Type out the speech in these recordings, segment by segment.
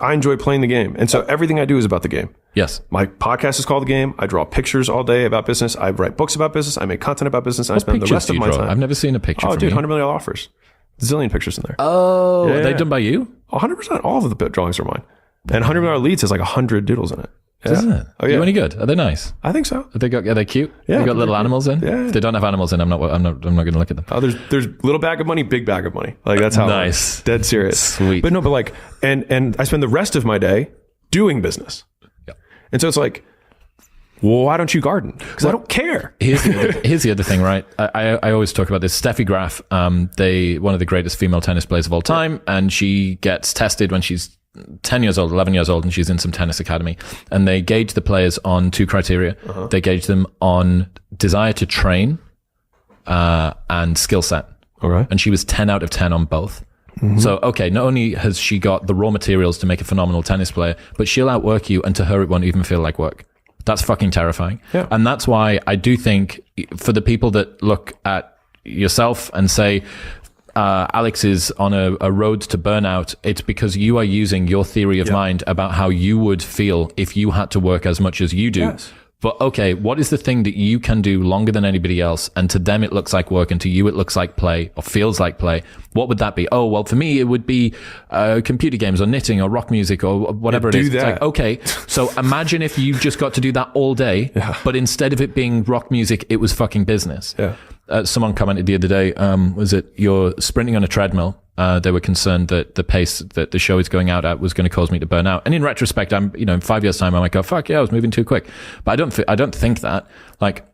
I enjoy playing the game. And so everything I do is about the game. Yes. My podcast is called The Game. I draw pictures all day about business. I write books about business. I make content about business. And I spend the rest of my time. I've never seen a picture. Oh, from dude, you. $100 million offers. Zillion pictures in there. Oh, are they done by you? 100%. All of the drawings are mine. And $100 million leads has like 100 doodles in it. Yeah. Isn't it? Oh, yeah. Are you any good? Are they nice? I think so. Are they cute? Yeah. They got little animals in? Yeah. If they don't have animals in, I'm not going to look at them. Oh, there's little bag of money, big bag of money. Like that's how nice. Dead serious. Sweet. But no, but like, and I spend the rest of my day doing business. Yeah. And so it's like, well, why don't you garden? Because I don't care. Here's the other thing, right? I always talk about this. Steffi Graf, one of the greatest female tennis players of all time, and she gets tested when she's 10 years old, 11 years old, and she's in some tennis academy. And they gauge the players on 2 criteria. Uh-huh. They gauge them on desire to train and skill set. All right. And she was 10 out of 10 on both. Mm-hmm. So, okay, not only has she got the raw materials to make a phenomenal tennis player, but she'll outwork you, and to her, it won't even feel like work. That's fucking terrifying. Yeah. And that's why I do think for the people that look at yourself and say, Alex is on a road to burnout, it's because you are using your theory of mind about how you would feel if you had to work as much as you do. Yes. But okay, what is the thing that you can do longer than anybody else, and to them it looks like work, and to you it looks like play or feels like play? What would that be? Oh, well, for me it would be computer games or knitting or rock music or whatever it is. It's like, okay, so imagine if you just got to do that all day, but instead of it being rock music, it was fucking business. Yeah. Someone commented the other day, was it you're sprinting on a treadmill? They were concerned that the pace that the show is going out at was going to cause me to burn out. And in retrospect, in 5 years' time, I might go, fuck yeah, I was moving too quick. But I don't think that. Like,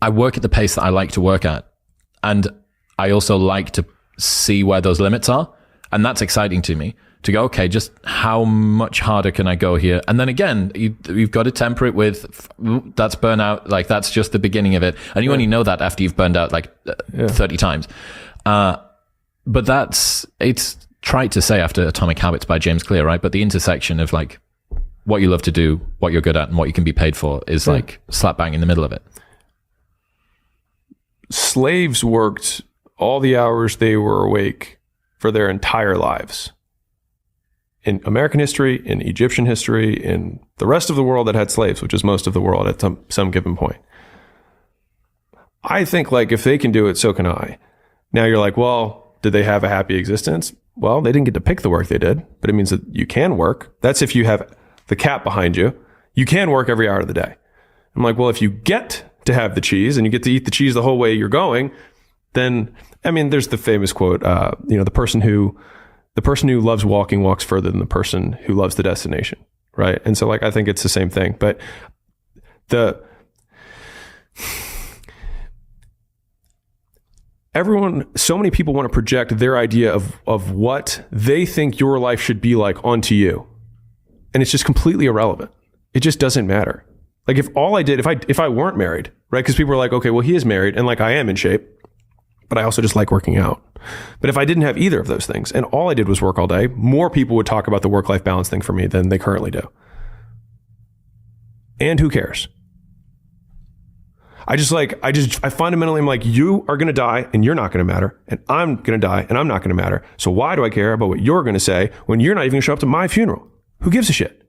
I work at the pace that I like to work at. And I also like to see where those limits are. And that's exciting to me. To go, okay, just how much harder can I go here? And then again, you've got to temper it with, that's burnout. Like, that's just the beginning of it. And you only know that after you've burned out like 30 times. But it's trite to say after Atomic Habits by James Clear, right? But the intersection of like what you love to do, what you're good at, and what you can be paid for is like slap bang in the middle of it. Slaves worked all the hours they were awake for their entire lives. In American history, in Egyptian history, in the rest of the world that had slaves, which is most of the world at some given point. I think like if they can do it, so can I. Now you're like, well, did they have a happy existence? Well, they didn't get to pick the work they did, but it means that you can work. That's if you have the cap behind you. You can work every hour of the day. I'm like, well, if you get to have the cheese and you get to eat the cheese the whole way you're going, then, I mean, there's the famous quote, the person who loves walking walks further than the person who loves the destination, right? And so like, I think it's the same thing, but so many people want to project their idea of what they think your life should be like onto you. And it's just completely irrelevant. It just doesn't matter. Like if all I did, if I weren't married, right? Because people are like, okay, well, he is married and like I am in shape, but I also just like working out. But if I didn't have either of those things and all I did was work all day, more people would talk about the work-life balance thing for me than they currently do. And who cares? I fundamentally am like, you are going to die and you're not going to matter. And I'm going to die and I'm not going to matter. So why do I care about what you're going to say when you're not even going to show up to my funeral? Who gives a shit?